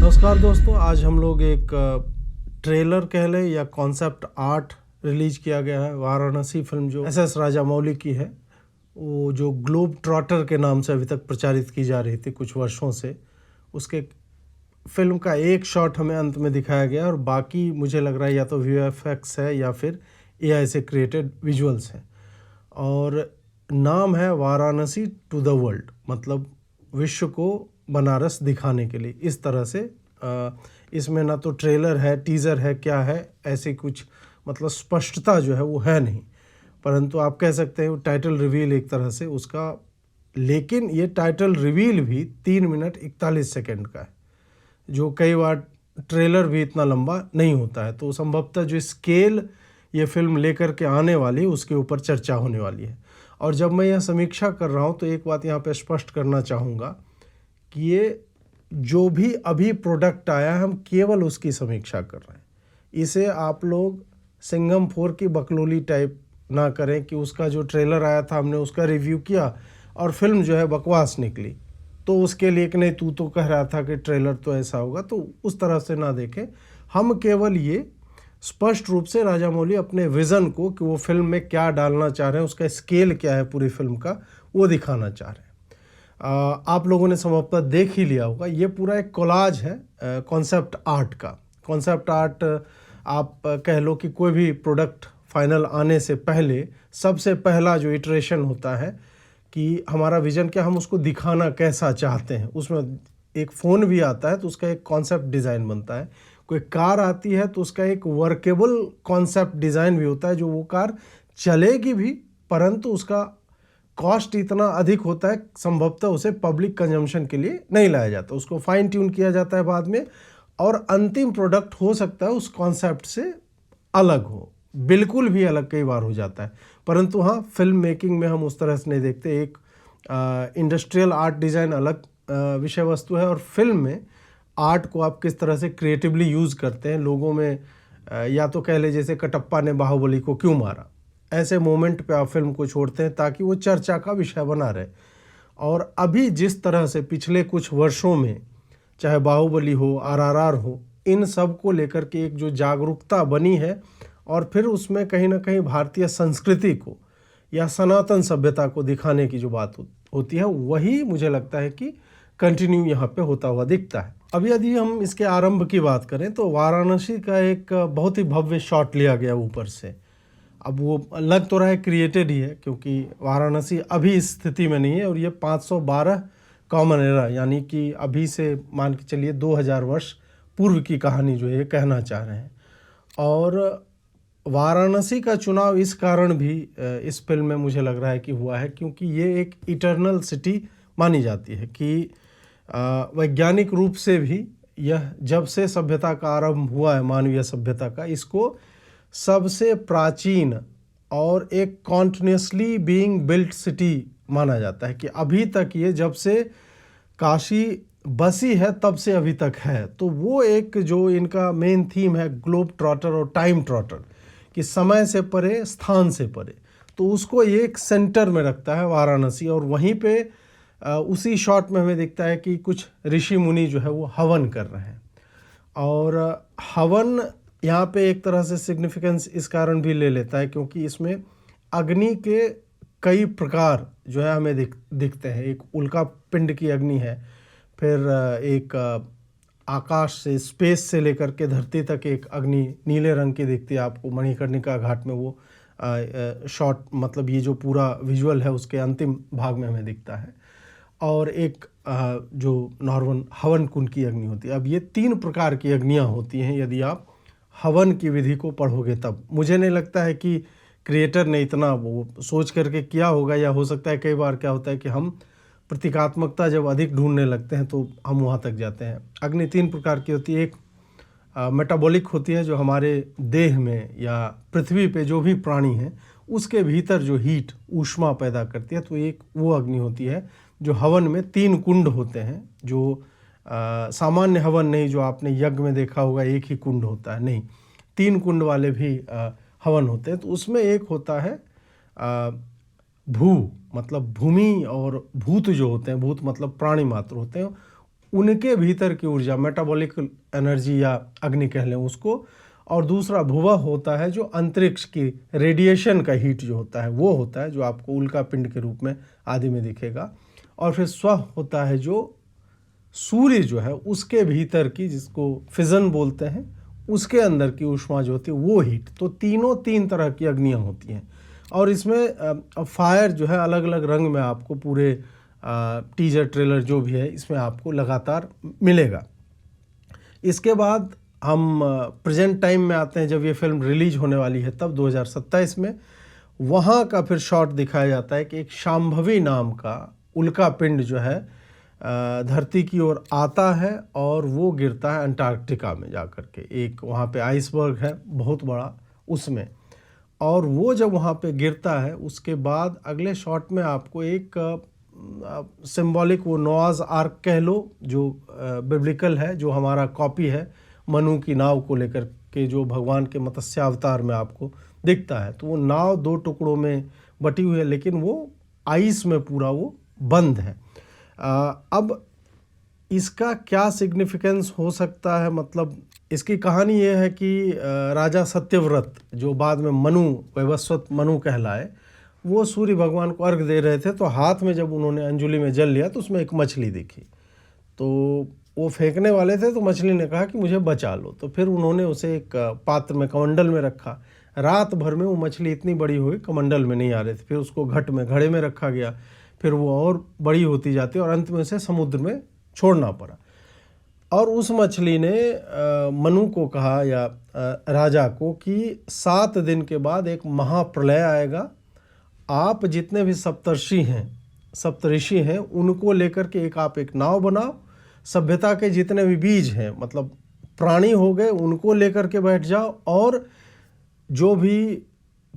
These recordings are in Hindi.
नमस्कार दोस्तों, आज हम लोग एक ट्रेलर कह लें या कॉन्सेप्ट आर्ट रिलीज किया गया है। वाराणसी फिल्म जो एस राजामौली की है, वो जो ग्लोब ट्रॉटर के नाम से अभी तक प्रचारित की जा रही थी कुछ वर्षों से, उसके फिल्म का एक शॉट हमें अंत में दिखाया गया और बाकी मुझे लग रहा है या तो VFX है या फिर AI से क्रिएटेड विजुअल्स हैं। और नाम है वाराणसी टू द वर्ल्ड, मतलब विश्व को बनारस दिखाने के लिए। इस तरह से इसमें ना तो ट्रेलर है, टीज़र है, क्या है, ऐसी कुछ मतलब स्पष्टता जो है वो है नहीं, परंतु आप कह सकते हैं वो टाइटल रिवील एक तरह से उसका। लेकिन ये टाइटल रिवील भी 3 मिनट 41 सेकंड का है, जो कई बार ट्रेलर भी इतना लंबा नहीं होता है। तो संभवतः जो स्केल ये फिल्म लेकर के आने वाली है उसके ऊपर चर्चा होने वाली है। और जब मैं यह समीक्षा कर रहा हूँ तो एक बात यहाँ पे स्पष्ट करना चाहूँगा कि ये जो भी अभी प्रोडक्ट आया है हम केवल उसकी समीक्षा कर रहे हैं। इसे आप लोग सिंघम 4 की बकलोली टाइप ना करें कि उसका जो ट्रेलर आया था हमने उसका रिव्यू किया और फिल्म जो है बकवास निकली, तो उसके लिए कि नहीं तू तो कह रहा था कि ट्रेलर तो ऐसा होगा, तो उस तरह से ना देखें। हम केवल ये स्पष्ट रूप से राजामौली अपने विज़न को कि वो फिल्म में क्या डालना चाह रहे हैं, उसका स्केल क्या है पूरी फिल्म का, वो दिखाना चाह रहे हैं। आप लोगों ने संभवतः देख ही लिया होगा, ये पूरा एक कोलाज है कॉन्सेप्ट आर्ट का। कॉन्सेप्ट आर्ट आप कह लो कि कोई भी प्रोडक्ट फाइनल आने से पहले सबसे पहला जो इटरेशन होता है कि हमारा विजन क्या, हम उसको दिखाना कैसा चाहते हैं। उसमें एक फ़ोन भी आता है तो उसका एक कॉन्सेप्ट डिज़ाइन बनता है, कोई कार आती है तो उसका एक वर्केबल कॉन्सेप्ट डिज़ाइन भी होता है, जो वो कार चलेगी भी परंतु उसका कॉस्ट इतना अधिक होता है, संभवतः उसे पब्लिक कंजम्पशन के लिए नहीं लाया जाता, उसको फाइन ट्यून किया जाता है बाद में, और अंतिम प्रोडक्ट हो सकता है उस कॉन्सेप्ट से अलग हो, बिल्कुल भी अलग कई बार हो जाता है। परंतु हाँ, फिल्म मेकिंग में हम उस तरह से नहीं देखते। एक इंडस्ट्रियल आर्ट डिज़ाइन अलग विषय वस्तु है, और फिल्म में आर्ट को आप किस तरह से क्रिएटिवली यूज़ करते हैं। लोगों में या तो कह ले जैसे कटप्पा ने बाहुबली को क्यों मारा, ऐसे मोमेंट पे आप फिल्म को छोड़ते हैं ताकि वो चर्चा का विषय बना रहे। और अभी जिस तरह से पिछले कुछ वर्षों में चाहे बाहुबली हो, RRR हो, इन सब को लेकर के एक जो जागरूकता बनी है, और फिर उसमें कहीं ना कहीं भारतीय संस्कृति को या सनातन सभ्यता को दिखाने की जो बात होती है, वही मुझे लगता है कि कंटिन्यू यहाँ पे होता हुआ दिखता है। अब यदि हम इसके आरंभ की बात करें तो वाराणसी का एक बहुत ही भव्य शॉट लिया गया ऊपर से। अब वो लग तो रहा है क्रिएटेड ही है, क्योंकि वाराणसी अभी इस स्थिति में नहीं है, और ये 512 कॉमन एरा, यानी कि अभी से मान के चलिए 2000 वर्ष पूर्व की कहानी जो है ये कहना चाह रहे हैं। और वाराणसी का चुनाव इस कारण भी इस फिल्म में मुझे लग रहा है कि हुआ है, क्योंकि ये एक इटर्नल सिटी मानी जाती है कि वैज्ञानिक रूप से भी यह जब से सभ्यता का आरंभ हुआ है, मानवीय सभ्यता का, इसको सबसे प्राचीन और एक कॉन्टिन्यूसली बीइंग बिल्ट सिटी माना जाता है, कि अभी तक ये जब से काशी बसी है तब से अभी तक है। तो वो एक जो इनका मेन थीम है ग्लोब ट्रॉटर और टाइम ट्रॉटर, कि समय से परे स्थान से परे, तो उसको ये एक सेंटर में रखता है वाराणसी। और वहीं पे उसी शॉट में हमें दिखता है कि कुछ ऋषि मुनि जो है वो हवन कर रहे हैं। और हवन यहाँ पे एक तरह से सिग्निफिकेंस इस कारण भी ले लेता है क्योंकि इसमें अग्नि के कई प्रकार जो है हमें दिखते हैं। एक उल्का पिंड की अग्नि है, फिर एक आकाश से, स्पेस से लेकर के धरती तक एक अग्नि नीले रंग की दिखती है आपको मणिकर्णिका घाट में। वो शॉट मतलब ये जो पूरा विजुअल है उसके अंतिम भाग में हमें दिखता है। और एक जो नॉर्मल हवन कुंड की अग्नि होती है। अब ये 3 प्रकार की अग्नियाँ होती हैं यदि आप हवन की विधि को पढ़ोगे तब। मुझे नहीं लगता है कि क्रिएटर ने इतना वो सोच करके किया होगा, या हो सकता है कई बार क्या होता है कि हम प्रतीकात्मकता जब अधिक ढूंढने लगते हैं तो हम वहाँ तक जाते हैं। अग्नि 3 प्रकार की होती है। एक मेटाबॉलिक होती है, जो हमारे देह में या पृथ्वी पे जो भी प्राणी हैं उसके भीतर जो हीट ऊष्मा पैदा करती है, तो एक वो अग्नि होती है। जो हवन में 3 कुंड होते हैं, जो सामान्य हवन नहीं जो आपने यज्ञ में देखा होगा एक ही कुंड होता है, नहीं, 3 कुंड वाले भी हवन होते हैं। तो उसमें एक होता है भू मतलब भूमि, और भूत जो होते हैं, भूत मतलब प्राणी मात्र होते हैं, उनके भीतर की ऊर्जा, मेटाबॉलिक एनर्जी या अग्नि कह लें उसको, और दूसरा भुवः होता है जो अंतरिक्ष की रेडिएशन का हीट जो होता है वो होता है, जो आपको उल्का पिंड के रूप में आदि में दिखेगा। और फिर स्व होता है जो सूर्य जो है उसके भीतर की, जिसको फिजन बोलते हैं, उसके अंदर की ऊष्मा जो होती है वो हीट। तो तीनों तीन तरह की अग्नियाँ होती हैं। और इसमें फायर जो है अलग अलग रंग में आपको पूरे टीजर ट्रेलर जो भी है इसमें आपको लगातार मिलेगा। इसके बाद हम प्रेजेंट टाइम में आते हैं, जब ये फिल्म रिलीज होने वाली है तब 2027 में, वहाँ का फिर शॉट दिखाया जाता है कि एक शांभवी नाम का उल्का पिंड जो है धरती की ओर आता है और वो गिरता है अंटार्कटिका में जाकर के। एक वहाँ पे आइसबर्ग है बहुत बड़ा उसमें, और वो जब वहाँ पे गिरता है उसके बाद अगले शॉट में आपको एक सिंबॉलिक, वो नोआज आर्क कह लो, जो बिब्लिकल है, जो हमारा कॉपी है मनु की नाव को लेकर के, जो भगवान के मत्स्य अवतार में आपको दिखता है। तो वो नाव दो टुकड़ों में बटी हुई है, लेकिन वो आइस में पूरा वो बंद है। अब इसका क्या सिग्निफिकेंस हो सकता है, मतलब इसकी कहानी ये है कि राजा सत्यव्रत, जो बाद में मनु, वैवस्वत मनु कहलाए, वो सूर्य भगवान को अर्घ दे रहे थे। तो हाथ में जब उन्होंने अंजुलि में जल लिया तो उसमें एक मछली दिखी। तो वो फेंकने वाले थे तो मछली ने कहा कि मुझे बचा लो। तो फिर उन्होंने उसे एक पात्र में, कमंडल में रखा। रात भर में वो मछली इतनी बड़ी हुई, कमंडल में नहीं आ रही थी। फिर उसको घड़े में रखा गया, फिर वो और बड़ी होती जाती और अंत में उसे समुद्र में छोड़ना पड़ा। और उस मछली ने मनु को कहा, या राजा को, कि 7 दिन के बाद एक महाप्रलय आएगा। आप जितने भी सप्तऋषि हैं उनको लेकर के आप एक नाव बनाओ। सभ्यता के जितने भी बीज हैं, मतलब प्राणी हो गए, उनको लेकर के बैठ जाओ। और जो भी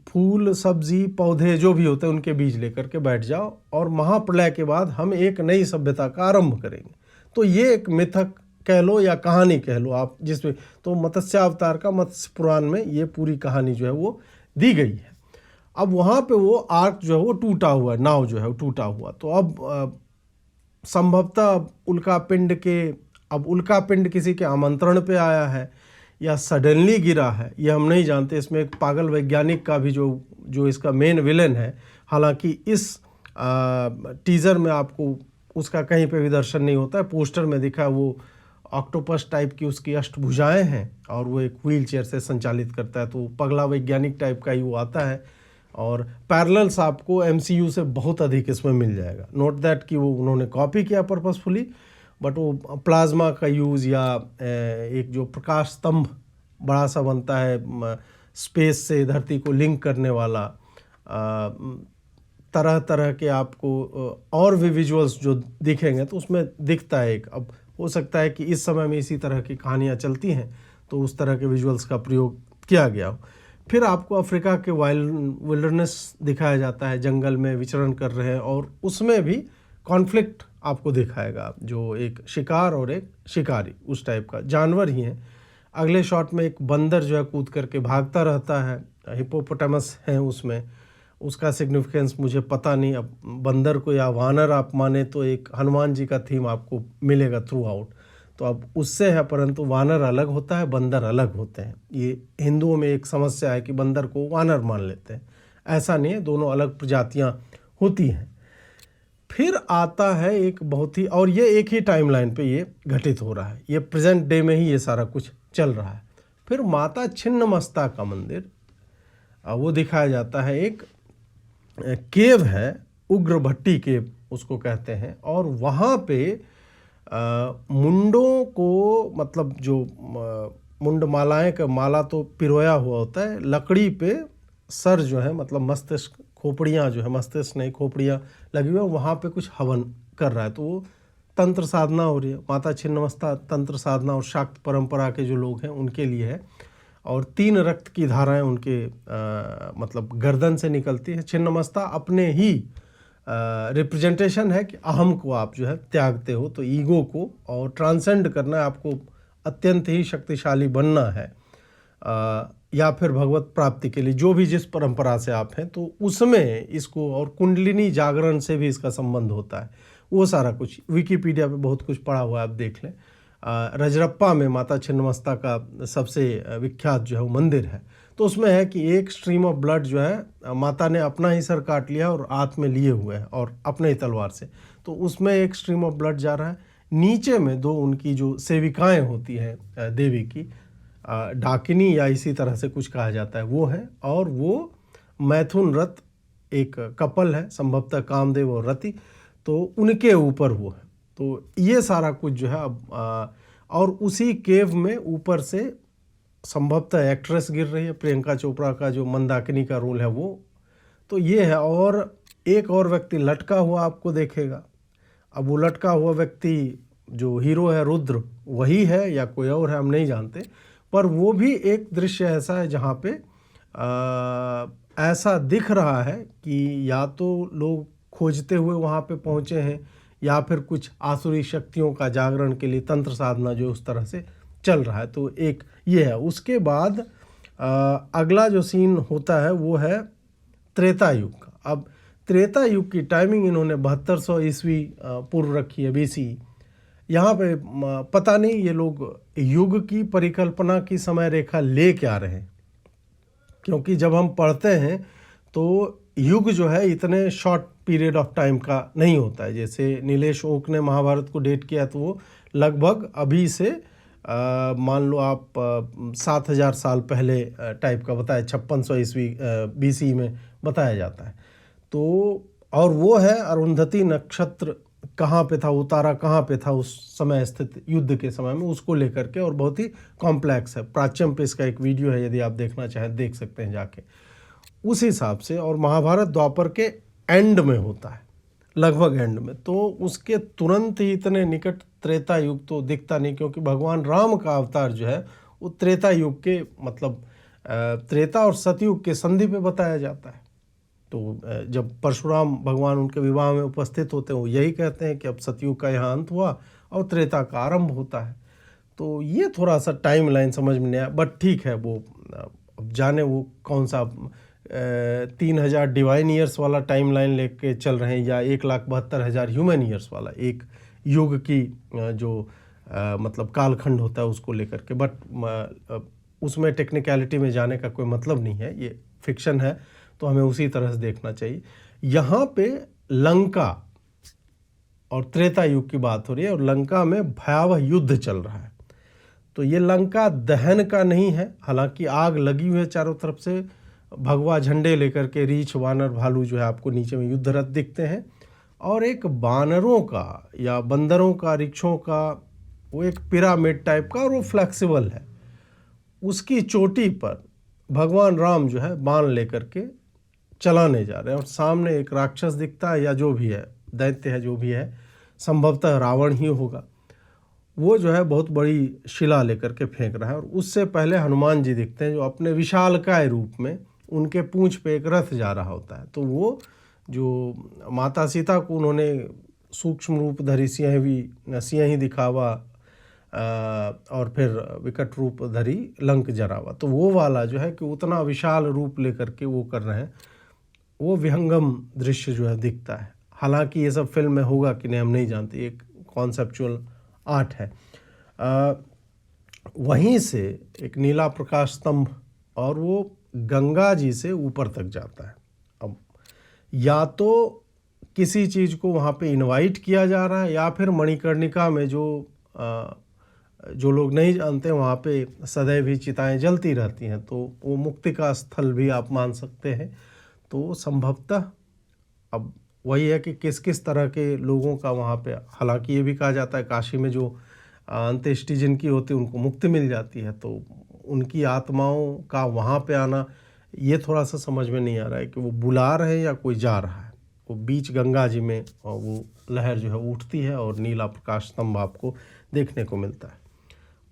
फूल, सब्जी, पौधे जो भी होते हैं उनके बीज लेकर के बैठ जाओ। और महाप्रलय के बाद हम एक नई सभ्यता का आरंभ करेंगे। तो ये एक मिथक कह लो या कहानी कह लो आप, जिसमें तो मत्स्यावतार का, मत्स्य पुराण में ये पूरी कहानी जो है वो दी गई है। अब वहाँ पे वो आर्क जो है वो टूटा हुआ है, नाव जो है वो टूटा हुआ। तो अब संभवतः उल्का पिंड किसी के आमंत्रण पे आया है या सडनली गिरा है, ये हम नहीं जानते। इसमें एक पागल वैज्ञानिक का भी जो इसका मेन विलेन है, हालांकि इस टीज़र में आपको उसका कहीं पे भी दर्शन नहीं होता है। पोस्टर में दिखा वो ऑक्टोपस टाइप की उसकी अष्टभुजाएं हैं और वो एक व्हील चेयर से संचालित करता है। तो पगला वैज्ञानिक टाइप का ही वो आता है। और पैरेलल्स आपको MCU से बहुत अधिक इसमें मिल जाएगा। नोट दैट कि वो उन्होंने कॉपी किया पर्पसफुली, बट वो प्लाज्मा का यूज़ या एक जो प्रकाश स्तंभ बड़ा सा बनता है स्पेस से धरती को लिंक करने वाला, तरह तरह के आपको और भी विजुअल्स जो दिखेंगे तो उसमें दिखता है एक। अब हो सकता है कि इस समय में इसी तरह की कहानियाँ चलती हैं तो उस तरह के विजुअल्स का प्रयोग किया गया हो। फिर आपको अफ्रीका के विल्डरनेस दिखाया जाता है, जंगल में विचरण कर रहे हैं, और उसमें भी कॉन्फ्लिक्ट आपको दिखाएगा, जो एक शिकार और एक शिकारी उस टाइप का जानवर ही है। अगले शॉट में एक बंदर जो है कूद करके भागता रहता है, हिप्पोपोटामस है उसमें। उसका सिग्निफिकेंस मुझे पता नहीं। अब बंदर को या वानर आप माने तो एक हनुमान जी का थीम आपको मिलेगा थ्रू आउट, तो अब उससे है। परंतु वानर अलग होता है, बंदर अलग होते हैं। ये हिंदुओं में एक समस्या है कि बंदर को वानर मान लेते हैं, ऐसा नहीं है, दोनों अलग प्रजातियां होती हैं। फिर आता है एक बहुत ही, और ये एक ही टाइमलाइन पे ये घटित हो रहा है, ये प्रेजेंट डे में ही ये सारा कुछ चल रहा है। फिर माता छिन्नमस्ता का मंदिर वो दिखाया जाता है। एक केव है, उग्र भट्टी केव उसको कहते हैं, और वहाँ पे मुंडों को, मतलब जो मुंड मालाएं का माला तो पिरोया हुआ होता है, लकड़ी पे सर जो है, मतलब मस्तिष्क, खोपड़ियाँ जो है, मस्तिष्क नहीं खोपड़ियाँ लगी हुई है, वहाँ पे कुछ हवन कर रहा है। तो वो तंत्र साधना हो रही है। माता छिन्नमस्ता तंत्र साधना और शाक्त परंपरा के जो लोग हैं उनके लिए है। और 3 रक्त की धाराएं उनके मतलब गर्दन से निकलती है। छिन्नमस्ता अपने ही रिप्रेजेंटेशन है कि अहम को आप जो है त्यागते हो, तो ईगो को और ट्रांसेंड करना है, आपको अत्यंत ही शक्तिशाली बनना है, या फिर भगवत प्राप्ति के लिए जो भी जिस परंपरा से आप हैं, तो उसमें इसको, और कुंडलिनी जागरण से भी इसका संबंध होता है। वो सारा कुछ विकिपीडिया पे बहुत कुछ पढ़ा हुआ है, आप देख लें। रजरप्पा में माता छिन्नमस्ता का सबसे विख्यात जो है वो मंदिर है। तो उसमें है कि एक स्ट्रीम ऑफ ब्लड जो है माता ने अपना ही सर काट लिया और हाथ में लिए हुए है और अपने ही तलवार से, तो उसमें एक स्ट्रीम ऑफ ब्लड जा रहा है। नीचे में दो उनकी जो सेविकाएं होती हैं देवी की, डाकिनी या इसी तरह से कुछ कहा जाता है, वो है। और वो मैथुन रथ एक कपल है, संभवतः कामदेव और रति, तो उनके ऊपर वो है। तो ये सारा कुछ जो है अब और उसी केव में ऊपर से संभवतः एक्ट्रेस गिर रही है, प्रियंका चोपड़ा का जो मंदाकिनी का रोल है वो। तो ये है। और एक और व्यक्ति लटका हुआ आपको देखेगा। अब वो लटका हुआ व्यक्ति जो हीरो है रुद्र, वही है या कोई और है हम नहीं जानते, पर वो भी एक दृश्य ऐसा है जहाँ पे ऐसा दिख रहा है कि या तो लोग खोजते हुए वहाँ पे पहुँचे हैं या फिर कुछ आसुरी शक्तियों का जागरण के लिए तंत्र साधना जो उस तरह से चल रहा है। तो एक ये है। उसके बाद अगला जो सीन होता है वो है त्रेता युग का। अब त्रेता युग की टाइमिंग इन्होंने 7200 ईस्वी पूर्व रखी है, BC। यहाँ पे पता नहीं ये लोग युग की परिकल्पना की समय रेखा ले क्या रहे हैं, क्योंकि जब हम पढ़ते हैं तो युग जो है इतने शॉर्ट पीरियड ऑफ टाइम का नहीं होता है। जैसे नीलेश ओक ने महाभारत को डेट किया तो वो लगभग अभी से मान लो आप 7000 साल पहले टाइप का बताया, 5600 ईस्वी BC में बताया जाता है। तो और वो है अरुंधति नक्षत्र कहाँ पे था, उतारा कहाँ पे था उस समय स्थित युद्ध के समय में, उसको लेकर के, और बहुत ही कॉम्प्लेक्स है। प्राच्यम पे इसका एक वीडियो है, यदि आप देखना चाहें देख सकते हैं जाके उस हिसाब से। और महाभारत द्वापर के एंड में होता है, लगभग एंड में, तो उसके तुरंत ही इतने निकट त्रेता युग तो दिखता नहीं, क्योंकि भगवान राम का अवतार जो है वो त्रेता युग के मतलब त्रेता और सतयुग के संधि पे बताया जाता है। तो जब परशुराम भगवान उनके विवाह में उपस्थित होते हैं वो यही कहते हैं कि अब सतयुग का यहाँ अंत हुआ और त्रेता का आरंभ होता है। तो ये थोड़ा सा टाइम लाइन समझ में नहीं आया, बट ठीक है। वो अब जाने वो कौन सा 3000 डिवाइन ईयर्स वाला टाइम लाइन लेके चल रहे हैं या 1,72,000 ह्यूमन ईयर्स वाला एक युग की जो मतलब कालखंड होता है उसको लेकर के। बट उसमें टेक्निकलिटी में जाने का कोई मतलब नहीं है, ये फिक्शन है, तो हमें उसी तरह से देखना चाहिए। यहाँ पे लंका और त्रेता युग की बात हो रही है और लंका में भयावह युद्ध चल रहा है। तो ये लंका दहन का नहीं है, हालांकि आग लगी हुई है चारों तरफ से, भगवा झंडे लेकर के रीछ वानर भालू जो है आपको नीचे में युद्ध रथ दिखते हैं, और एक बानरों का या बंदरों का, रिक्षों का वो एक पिरामिड टाइप का, और वो फ्लेक्सिबल है। उसकी चोटी पर भगवान राम जो है बाण लेकर के चलाने जा रहे हैं, और सामने एक राक्षस दिखता है या जो भी है, दैत्य है जो भी है, संभवतः रावण ही होगा। वो जो है बहुत बड़ी शिला लेकर के फेंक रहा है, और उससे पहले हनुमान जी दिखते हैं जो अपने विशालकाय रूप में, उनके पूंछ पे एक रथ जा रहा होता है। तो वो जो माता सीता को उन्होंने सूक्ष्म रूप धरी सिंह ही दिखावा और फिर विकट रूप धरी लंक जरावा, तो वो वाला जो है कि उतना विशाल रूप लेकर के वो कर रहे हैं, वो विहंगम दृश्य जो है दिखता है। हालांकि ये सब फिल्म में होगा कि नहीं हम नहीं जानते, एक कॉन्सेप्चुअल आर्ट है। वहीं से एक नीला प्रकाश स्तंभ, और वो गंगा जी से ऊपर तक जाता है। अब या तो किसी चीज़ को वहाँ पे इनवाइट किया जा रहा है, या फिर मणिकर्णिका में जो लोग नहीं जानते वहाँ पे सदैव ही चिताएं जलती रहती हैं, तो वो मुक्ति का स्थल भी आप मान सकते हैं। तो संभवतः अब वही है कि किस किस तरह के लोगों का वहाँ पे, हालांकि ये भी कहा जाता है काशी में जो अंत्येष्टि जिनकी होती है उनको मुक्ति मिल जाती है, तो उनकी आत्माओं का वहाँ पे आना ये थोड़ा सा समझ में नहीं आ रहा है कि वो बुला रहे हैं या कोई जा रहा है। वो बीच गंगा जी में और वो लहर जो है उठती है और नीला प्रकाश स्तंभ आपको देखने को मिलता है।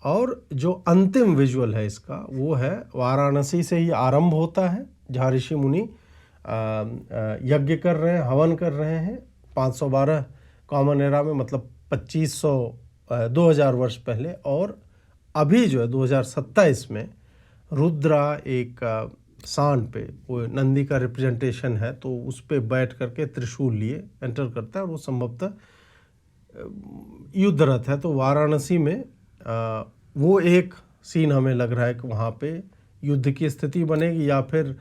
और जो अंतिम विजुअल है इसका वो है वाराणसी से ही आरंभ होता है, जहाँ ऋषि मुनि यज्ञ कर रहे हैं, हवन कर रहे हैं 512 कॉमन एरा में, मतलब 2000 वर्ष पहले। और अभी जो है 2027 में रुद्रा एक सांड पे, वो नंदी का रिप्रेजेंटेशन है, तो उस पे बैठ करके त्रिशूल लिए एंटर करता है, और वो संभवतः युद्धरत है। तो वाराणसी में वो एक सीन हमें लग रहा है कि वहाँ पे युद्ध की स्थिति बनेगी, या फिर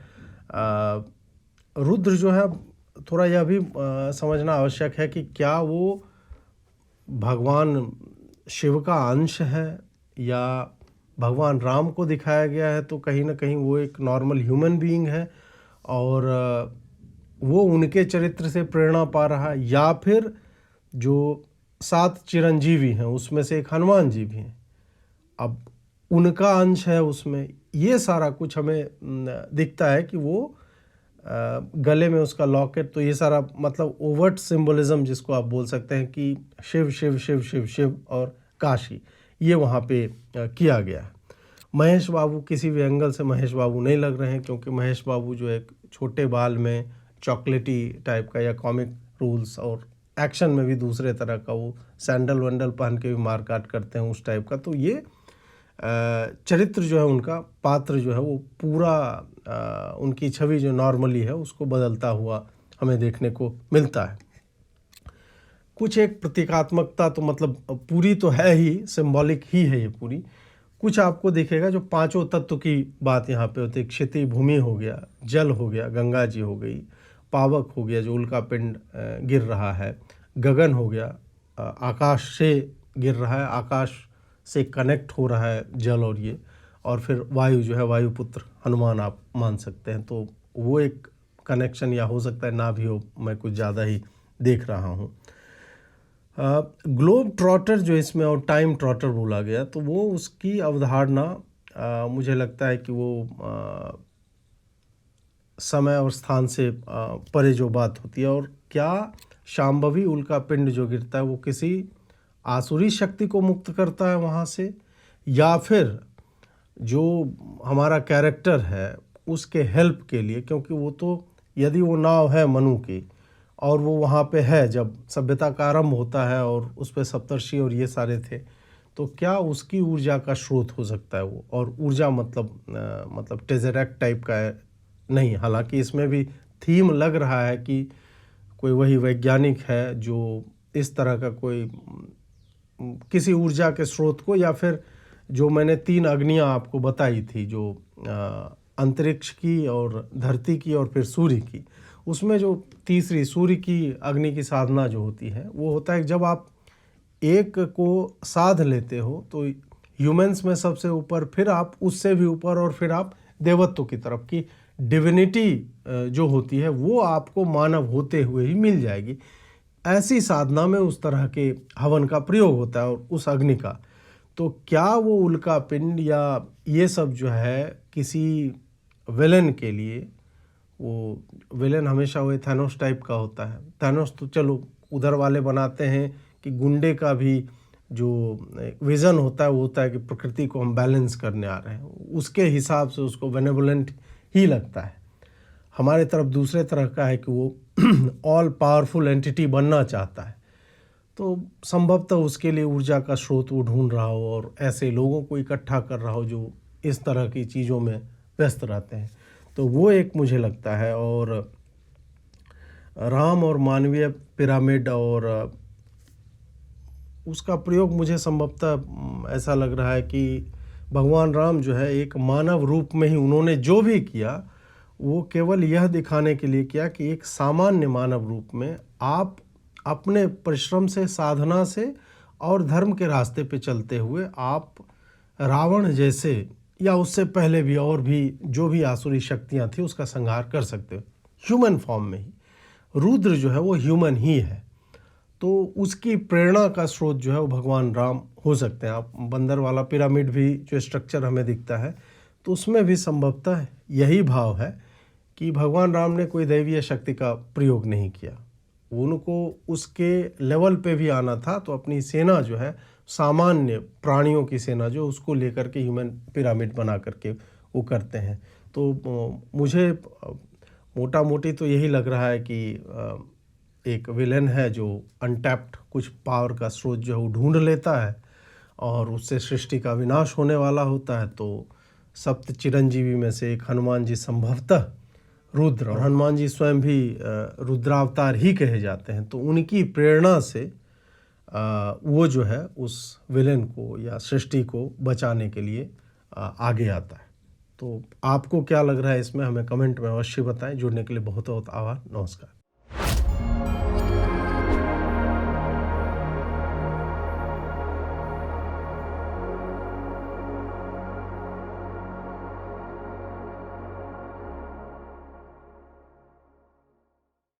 रुद्र जो है, थोड़ा यह भी समझना आवश्यक है कि क्या वो भगवान शिव का अंश है या भगवान राम को दिखाया गया है। तो कहीं ना कहीं वो एक नॉर्मल ह्यूमन बीइंग है और वो उनके चरित्र से प्रेरणा पा रहा है, या फिर जो 7 चिरंजीवी हैं उसमें से एक हनुमान जी भी हैं, अब उनका अंश है उसमें। ये सारा कुछ हमें दिखता है कि वो गले में उसका लॉकेट, तो ये सारा मतलब ओवर्ट सिंबलिज्म जिसको आप बोल सकते हैं कि शिव शिव शिव शिव शिव और काशी, ये वहाँ पे किया गया है। महेश बाबू किसी भी एंगल से महेश बाबू नहीं लग रहे हैं, क्योंकि महेश बाबू जो एक छोटे बाल में चॉकलेटी टाइप का या कॉमिक रूल्स, और एक्शन में भी दूसरे तरह का, वो सैंडल वैंडल पहन के भी मारकाट करते हैं उस टाइप का। तो ये चरित्र जो है उनका, पात्र जो है वो पूरा उनकी छवि जो नॉर्मली है उसको बदलता हुआ हमें देखने को मिलता है। कुछ एक प्रतीकात्मकता तो मतलब पूरी तो है ही, सिंबॉलिक ही है ये पूरी। कुछ आपको दिखेगा जो 5 तत्व की बात यहाँ पे होती है। क्षिति भूमि हो गया, जल हो गया, गंगा जी हो गई, पावक हो गया जो उल्का पिंड गिर रहा है, गगन हो गया, आकाश से गिर रहा है, आकाश से कनेक्ट हो रहा है जल, और फिर वायु जो है, वायुपुत्र हनुमान आप मान सकते हैं। तो वो एक कनेक्शन, या हो सकता है ना भी हो, मैं कुछ ज़्यादा ही देख रहा हूँ। ग्लोब ट्रॉटर जो इसमें और टाइम ट्रॉटर बोला गया, तो वो उसकी अवधारणा मुझे लगता है कि वो समय और स्थान से परे जो बात होती है, और क्या शांभवी उल्का पिंड जो गिरता है वो किसी आसुरी शक्ति को मुक्त करता है वहाँ से, या फिर जो हमारा कैरेक्टर है उसके हेल्प के लिए, क्योंकि वो तो यदि वो नाव है मनु की और वो वहाँ पे है जब सभ्यता का आरंभ होता है और उस पे सप्तर्षि और ये सारे थे, तो क्या उसकी ऊर्जा का स्रोत हो सकता है वो। और ऊर्जा मतलब टेजरेक्ट टाइप का है नहीं, हालांकि इसमें भी थीम लग रहा है कि कोई वही वैज्ञानिक है जो इस तरह का कोई किसी ऊर्जा के स्रोत को, या फिर जो मैंने 3 अग्नियाँ आपको बताई थी, जो अंतरिक्ष की और धरती की और फिर सूर्य की, उसमें जो तीसरी सूर्य की अग्नि की साधना जो होती है वो होता है जब आप एक को साध लेते हो तो ह्यूमंस में सबसे ऊपर, फिर आप उससे भी ऊपर, और फिर आप देवत्व की तरफ की डिविनिटी जो होती है वो आपको मानव होते हुए ही मिल जाएगी। ऐसी साधना में उस तरह के हवन का प्रयोग होता है और उस अग्नि का। तो क्या वो उल्का पिंड या ये सब जो है किसी विलन के लिए, वो विलन हमेशा वो थैनोस टाइप का होता है। थैनोस तो चलो उधर वाले बनाते हैं कि गुंडे का भी जो विज़न होता है वो होता है कि प्रकृति को हम बैलेंस करने आ रहे हैं, उसके हिसाब से उसको बेनेवोलेंट ही लगता है। हमारे तरफ दूसरे तरह का है कि वो ऑल पावरफुल एंटिटी बनना चाहता है। तो संभवतः उसके लिए ऊर्जा का स्रोत वो ढूंढ रहा हो और ऐसे लोगों को इकट्ठा कर रहा हो जो इस तरह की चीज़ों में व्यस्त रहते हैं। तो वो एक मुझे लगता है। और राम और मानवीय पिरामिड और उसका प्रयोग मुझे संभवतः ऐसा लग रहा है कि भगवान राम जो है एक मानव रूप में ही उन्होंने जो भी किया वो केवल यह दिखाने के लिए किया कि एक सामान्य मानव रूप में आप अपने परिश्रम से, साधना से और धर्म के रास्ते पे चलते हुए आप रावण जैसे या उससे पहले भी और भी जो भी आसुरी शक्तियां थी उसका संहार कर सकते हो ह्यूमन फॉर्म में ही। रुद्र जो है वो ह्यूमन ही है, तो उसकी प्रेरणा का स्रोत जो है वो भगवान राम हो सकते हैं। आप बंदर वाला पिरामिड भी जो स्ट्रक्चर हमें दिखता है तो उसमें भी संभवतः यही भाव है कि भगवान राम ने कोई दैवीय शक्ति का प्रयोग नहीं किया, उनको उसके लेवल पे भी आना था। तो अपनी सेना जो है, सामान्य प्राणियों की सेना जो उसको लेकर के ह्यूमन पिरामिड बना करके वो करते हैं। तो मुझे मोटा मोटी तो यही लग रहा है कि एक विलेन है जो अनटैप्ड कुछ पावर का स्रोत जो है वो ढूंढ लेता है और उससे सृष्टि का विनाश होने वाला होता है। तो सप्त चिरंजीवी में से एक हनुमान जी संभवतः रुद्र, और हनुमान जी स्वयं भी रुद्रावतार ही कहे जाते हैं। तो उनकी प्रेरणा से वो जो है उस विलेन को या सृष्टि को बचाने के लिए आगे आता है। तो आपको क्या लग रहा है इसमें, हमें कमेंट में अवश्य बताएं। जुड़ने के लिए बहुत बहुत आभार। नमस्कार।